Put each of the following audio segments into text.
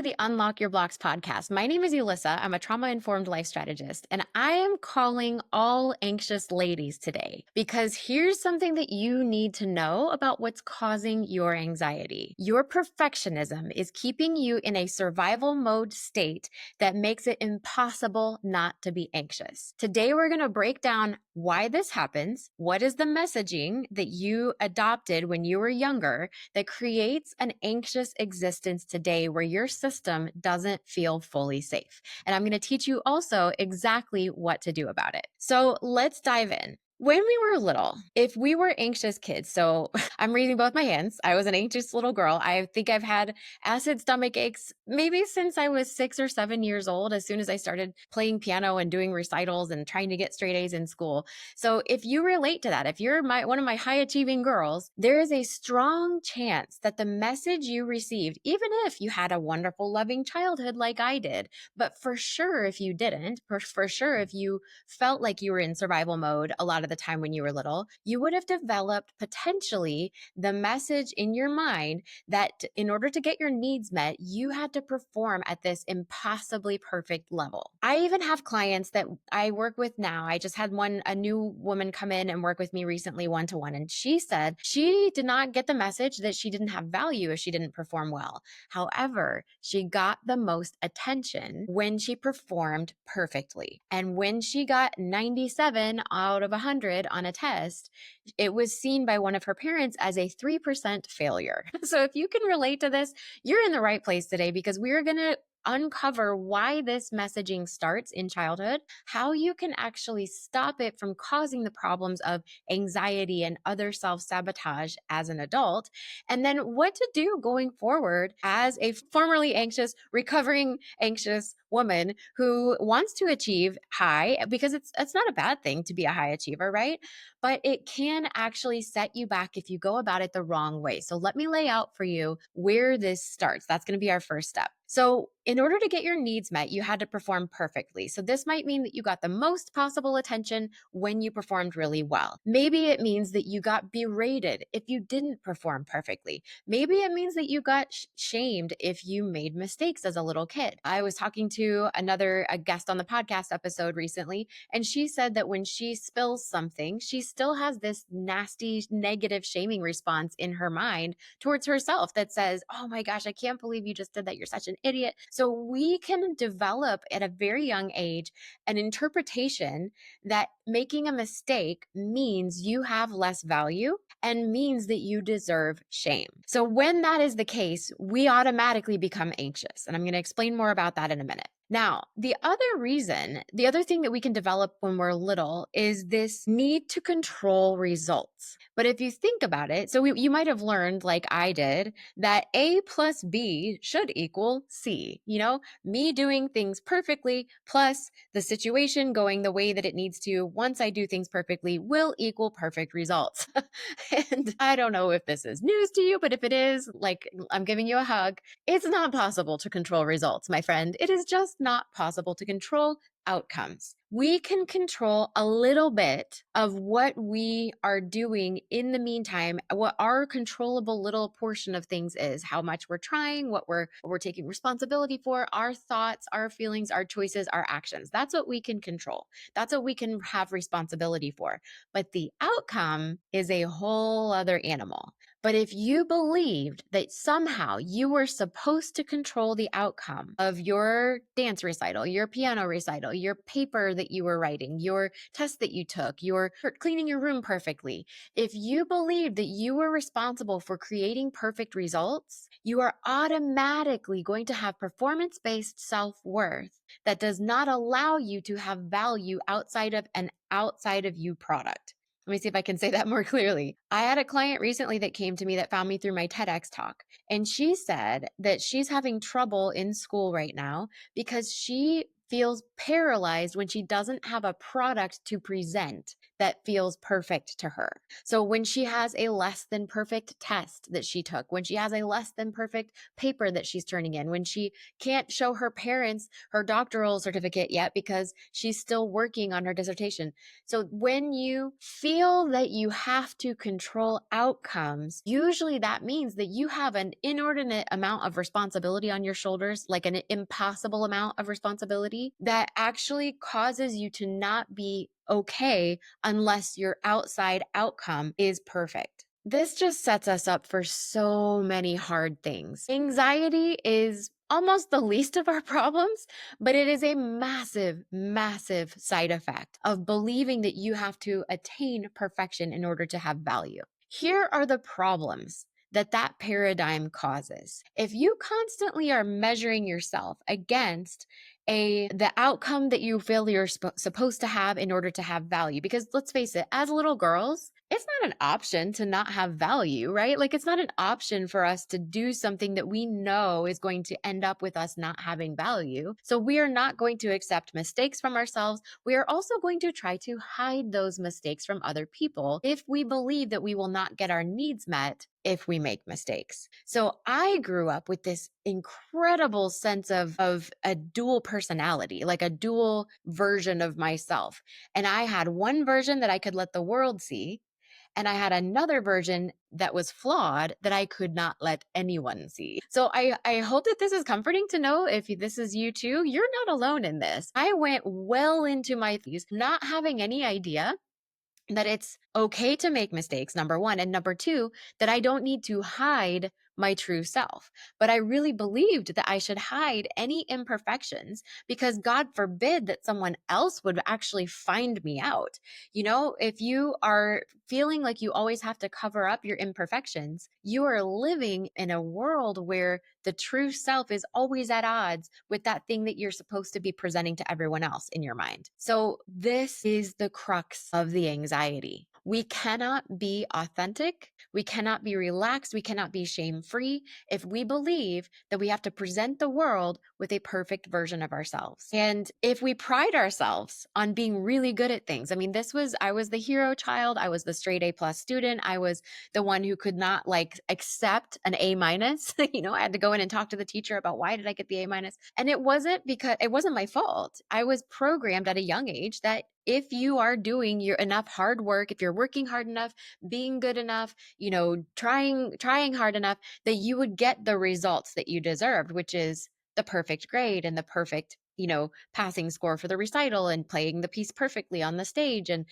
to the Unlock Your Blocks podcast. My name is Elyssa. I'm a trauma-informed life strategist, and I am calling all anxious ladies today because here's something that you need to know about what's causing your anxiety. Your perfectionism is keeping you in a survival mode state that makes it impossible not to be anxious. Today, we're going to break down why this happens, what is the messaging that you adopted when you were younger that creates an anxious existence today where your system doesn't feel fully safe. And I'm going to teach you also exactly what to do about it. So let's dive in. When we were little, if we were anxious kids, so I'm raising both my hands. I was an anxious little girl. I think I've had acid stomach aches maybe since I was 6 or 7 years old, as soon as I started playing piano and doing recitals and trying to get straight A's in school. So if you relate to that, if you're one of my high achieving girls, there is a strong chance that the message you received, even if you had a wonderful, loving childhood like I did, but for sure if you didn't, for sure if you felt like you were in survival mode a lot of the time when you were little, you would have developed potentially the message in your mind that in order to get your needs met, you had to perform at this impossibly perfect level. I even have clients that I work with now. I just had a new woman come in and work with me recently one-to-one, and she said she did not get the message that she didn't have value if she didn't perform well. However, she got the most attention when she performed perfectly. And when she got 97 out of 100 on a test, it was seen by one of her parents as a 3% failure. So if you can relate to this, you're in the right place today, because we're going to uncover why this messaging starts in childhood, how you can actually stop it from causing the problems of anxiety and other self-sabotage as an adult, and then what to do going forward as a formerly anxious, recovering anxious woman who wants to achieve high, because it's not a bad thing to be a high achiever, right? But it can actually set you back if you go about it the wrong way. So let me lay out for you where this starts. That's going to be our first step. So in order to get your needs met, you had to perform perfectly. So this might mean that you got the most possible attention when you performed really well. Maybe it means that you got berated if you didn't perform perfectly. Maybe it means that you got shamed if you made mistakes as a little kid. I was talking to a guest on the podcast episode recently, and she said that when she spills something, she still has this nasty negative shaming response in her mind towards herself that says, oh my gosh, I can't believe you just did that. You're such an idiot. So we can develop at a very young age an interpretation that making a mistake means you have less value and means that you deserve shame. So when that is the case, we automatically become anxious. And I'm going to explain more about that in a minute. Now, the other thing that we can develop when we're little is this need to control results. But if you think about it, so you might have learned, like I did, that A plus B should equal C. Me doing things perfectly plus the situation going the way that it needs to once I do things perfectly will equal perfect results. And I don't know if this is news to you, but if it is, like, I'm giving you a hug. It's not possible to control results, my friend. It is just not possible to control outcomes. We can control a little bit of what we are doing in the meantime, what our controllable little portion of things is, how much we're trying, what we're taking responsibility for, our thoughts, our feelings, our choices, our actions. That's what we can control. That's what we can have responsibility for. But the outcome is a whole other animal. But if you believed that somehow you were supposed to control the outcome of your dance recital, your piano recital, your paper that you were writing, your test that you took, your cleaning your room perfectly, if you believed that you were responsible for creating perfect results, you are automatically going to have performance-based self-worth that does not allow you to have value outside of an outside of you product. Let me see if I can say that more clearly. I had a client recently that came to me that found me through my TEDx talk. And she said that she's having trouble in school right now because she feels paralyzed when she doesn't have a product to present that feels perfect to her. So when she has a less than perfect test that she took, when she has a less than perfect paper that she's turning in, when she can't show her parents her doctoral certificate yet because she's still working on her dissertation. So when you feel that you have to control outcomes, usually that means that you have an inordinate amount of responsibility on your shoulders, like an impossible amount of responsibility that actually causes you to not be okay unless your outside outcome is perfect. This just sets us up for so many hard things. Anxiety is almost the least of our problems, but it is a massive, massive side effect of believing that you have to attain perfection in order to have value. Here are the problems that paradigm causes. If you constantly are measuring yourself against the outcome that you feel you're supposed to have in order to have value, because let's face it, as little girls, it's not an option to not have value, right? Like it's not an option for us to do something that we know is going to end up with us not having value. So we are not going to accept mistakes from ourselves. We are also going to try to hide those mistakes from other people if we believe that we will not get our needs met if we make mistakes. So I grew up with this incredible sense of a dual personality, like a dual version of myself. And I had one version that I could let the world see, and I had another version that was flawed that I could not let anyone see. So I hope that this is comforting to know if this is you too, you're not alone in this. I went well into my 30s not having any idea that it's okay to make mistakes, number one. And number two, that I don't need to hide my true self. But I really believed that I should hide any imperfections because God forbid that someone else would actually find me out. You know, if you are feeling like you always have to cover up your imperfections, you are living in a world where the true self is always at odds with that thing that you're supposed to be presenting to everyone else in your mind. So this is the crux of the anxiety. We cannot be authentic. We cannot be relaxed. We cannot be shame free if we believe that we have to present the world with a perfect version of ourselves. And if we pride ourselves on being really good at things, I mean, I was the hero child. I was the straight A plus student. I was the one who could not like accept an A minus. I had to go in and talk to the teacher about why did I get the A minus. And it wasn't my fault. I was programmed at a young age that if you are doing your enough hard work, if you're working hard enough, being good enough, trying hard enough, that you would get the results that you deserved, which is the perfect grade and the perfect passing score for the recital and playing the piece perfectly on the stage and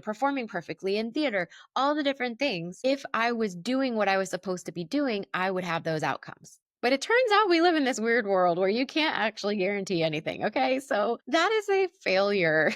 performing perfectly in theater, all the different things. If I was doing what I was supposed to be doing, I would have those outcomes. But it turns out we live in this weird world where you can't actually guarantee anything. Okay. So that is a failure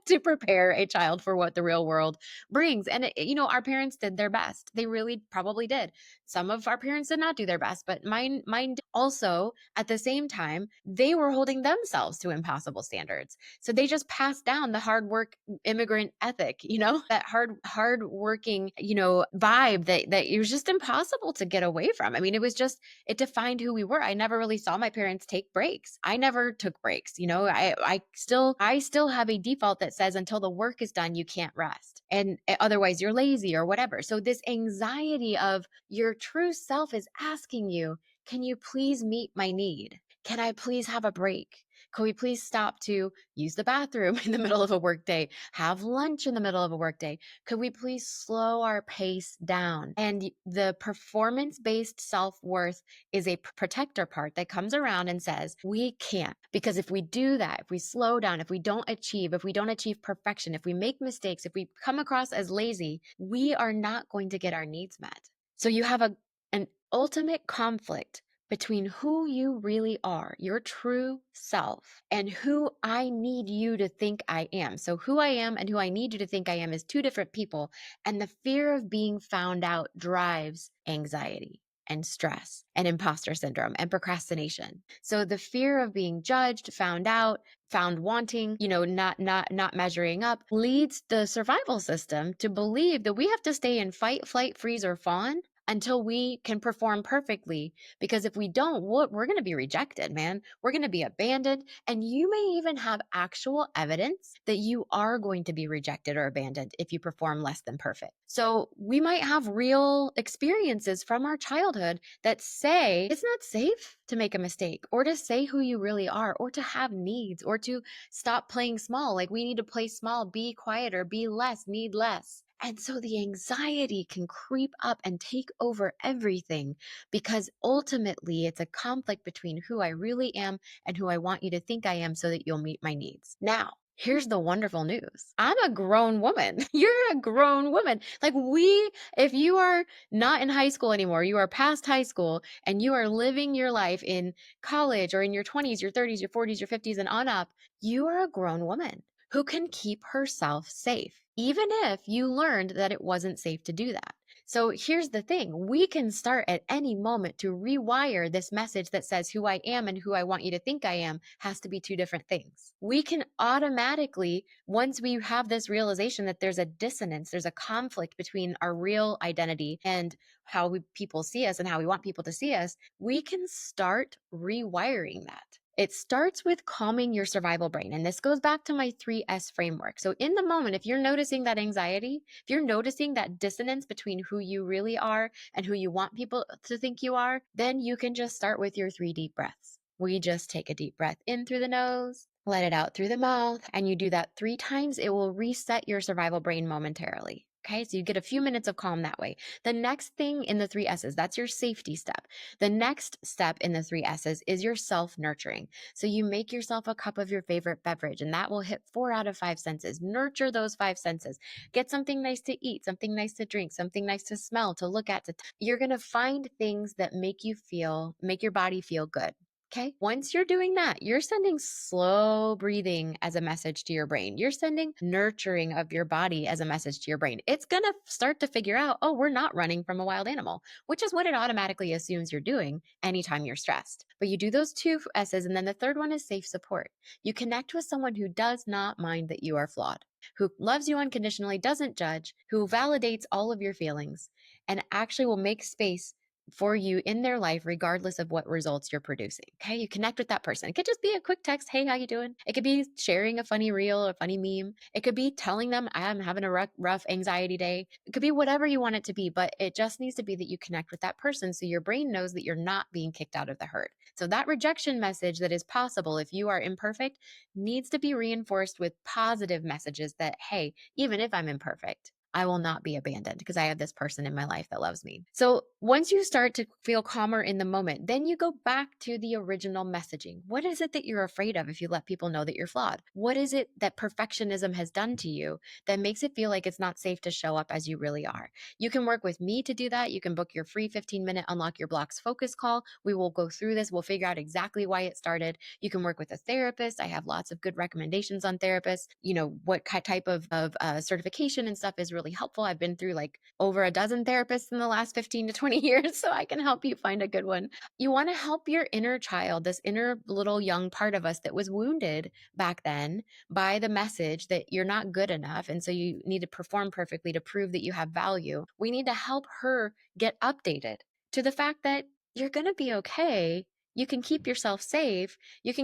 to prepare a child for what the real world brings. And, our parents did their best. They really probably did. Some of our parents did not do their best, but mine did. Also, at the same time, they were holding themselves to impossible standards. So they just passed down the hard work immigrant ethic, that hard working, vibe that it was just impossible to get away from. I mean, it defined who we were. I never really saw my parents take breaks. I never took breaks. I still have a default that says until the work is done, you can't rest. And otherwise you're lazy or whatever. So this anxiety of your true self is asking you, can you please meet my need? Can I please have a break? Can we please stop to use the bathroom in the middle of a workday, have lunch in the middle of a workday? Could we please slow our pace down? And the performance-based self-worth is a protector part that comes around and says, we can't. Because if we do that, if we slow down, if we don't achieve perfection, if we make mistakes, if we come across as lazy, we are not going to get our needs met. So you have an ultimate conflict between who you really are, your true self, and who I need you to think I am. So who I am and who I need you to think I am is two different people. And the fear of being found out drives anxiety and stress and imposter syndrome and procrastination. So the fear of being judged, found out, found wanting, not measuring up leads the survival system to believe that we have to stay in fight, flight, freeze, or fawn until we can perform perfectly. Because if we don't, we're going to be rejected, man. We're going to be abandoned. And you may even have actual evidence that you are going to be rejected or abandoned if you perform less than perfect. So we might have real experiences from our childhood that say it's not safe to make a mistake, or to say who you really are, or to have needs, or to stop playing small. Like, we need to play small, be quieter, be less, need less. And so the anxiety can creep up and take over everything, because ultimately it's a conflict between who I really am and who I want you to think I am so that you'll meet my needs. Now, here's the wonderful news. I'm a grown woman. You're a grown woman. Like, if you are not in high school anymore, you are past high school and you are living your life in college or in your 20s, your 30s, your 40s, your 50s, and on up, you are a grown woman who can keep herself safe, even if you learned that it wasn't safe to do that. So here's the thing. We can start at any moment to rewire this message that says who I am and who I want you to think I am has to be two different things. We can automatically, once we have this realization that there's a dissonance, there's a conflict between our real identity and how people see us and how we want people to see us, we can start rewiring that. It starts with calming your survival brain. And this goes back to my 3S framework. So in the moment, if you're noticing that anxiety, if you're noticing that dissonance between who you really are and who you want people to think you are, then you can just start with your 3 deep breaths. We just take a deep breath in through the nose, let it out through the mouth, and you do that 3 times. It will reset your survival brain momentarily. Okay, so you get a few minutes of calm that way. The next thing in the 3 S's, that's your safety step. The next step in the 3 S's is your self-nurturing. So you make yourself a cup of your favorite beverage, and that will hit 4 out of 5 senses. Nurture those 5 senses. Get something nice to eat, something nice to drink, something nice to smell, to look at. You're going to find things that make your body feel good. Okay. Once you're doing that, you're sending slow breathing as a message to your brain. You're sending nurturing of your body as a message to your brain. It's going to start to figure out, oh, we're not running from a wild animal, which is what it automatically assumes you're doing anytime you're stressed. But you do those 2 S's. And then the third one is safe support. You connect with someone who does not mind that you are flawed, who loves you unconditionally, doesn't judge, who validates all of your feelings, and actually will make space for you in their life, regardless of what results you're producing. Okay. You connect with that person. It could just be a quick text. Hey, how you doing? It could be sharing a funny reel or funny meme. It could be telling them I'm having a rough anxiety day. It could be whatever you want it to be, but it just needs to be that you connect with that person so your brain knows that you're not being kicked out of the herd. So that rejection message that is possible if you are imperfect needs to be reinforced with positive messages that, hey, even if I'm imperfect, I will not be abandoned because I have this person in my life that loves me. So once you start to feel calmer in the moment, then you go back to the original messaging. What is it that you're afraid of if you let people know that you're flawed? What is it that perfectionism has done to you that makes it feel like it's not safe to show up as you really are? You can work with me to do that. You can book your free 15-minute Unlock Your Blocks focus call. We will go through this. We'll figure out exactly why it started. You can work with a therapist. I have lots of good recommendations on therapists. You know, what type of certification and stuff is really helpful. I've been through like over a dozen therapists in the last 15 to 20 years, so I can help you find a good one. You want to help your inner child, this inner little young part of us that was wounded back then by the message that you're not good enough. And so you need to perform perfectly to prove that you have value. We need to help her get updated to the fact that you're going to be okay. You can keep yourself safe. You're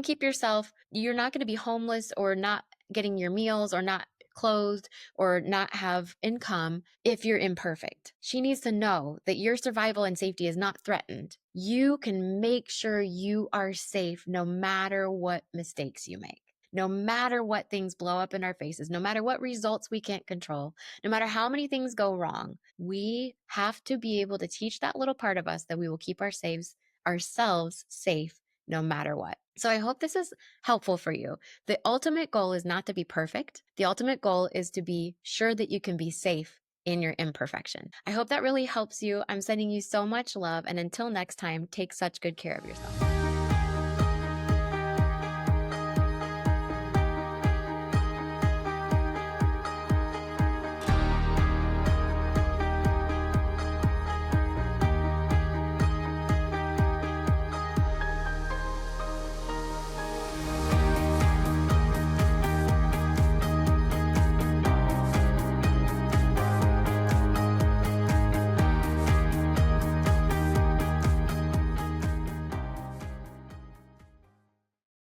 not going to be homeless or not getting your meals or not clothed or not have income if you're imperfect. She needs to know that your survival and safety is not threatened. You can make sure you are safe no matter what mistakes you make. No matter what things blow up in our faces, no matter what results we can't control, no matter how many things go wrong, we have to be able to teach that little part of us that we will keep ourselves safe no matter what. So I hope this is helpful for you. The ultimate goal is not to be perfect. The ultimate goal is to be sure that you can be safe in your imperfection. I hope that really helps you. I'm sending you so much love. And until next time, take such good care of yourself.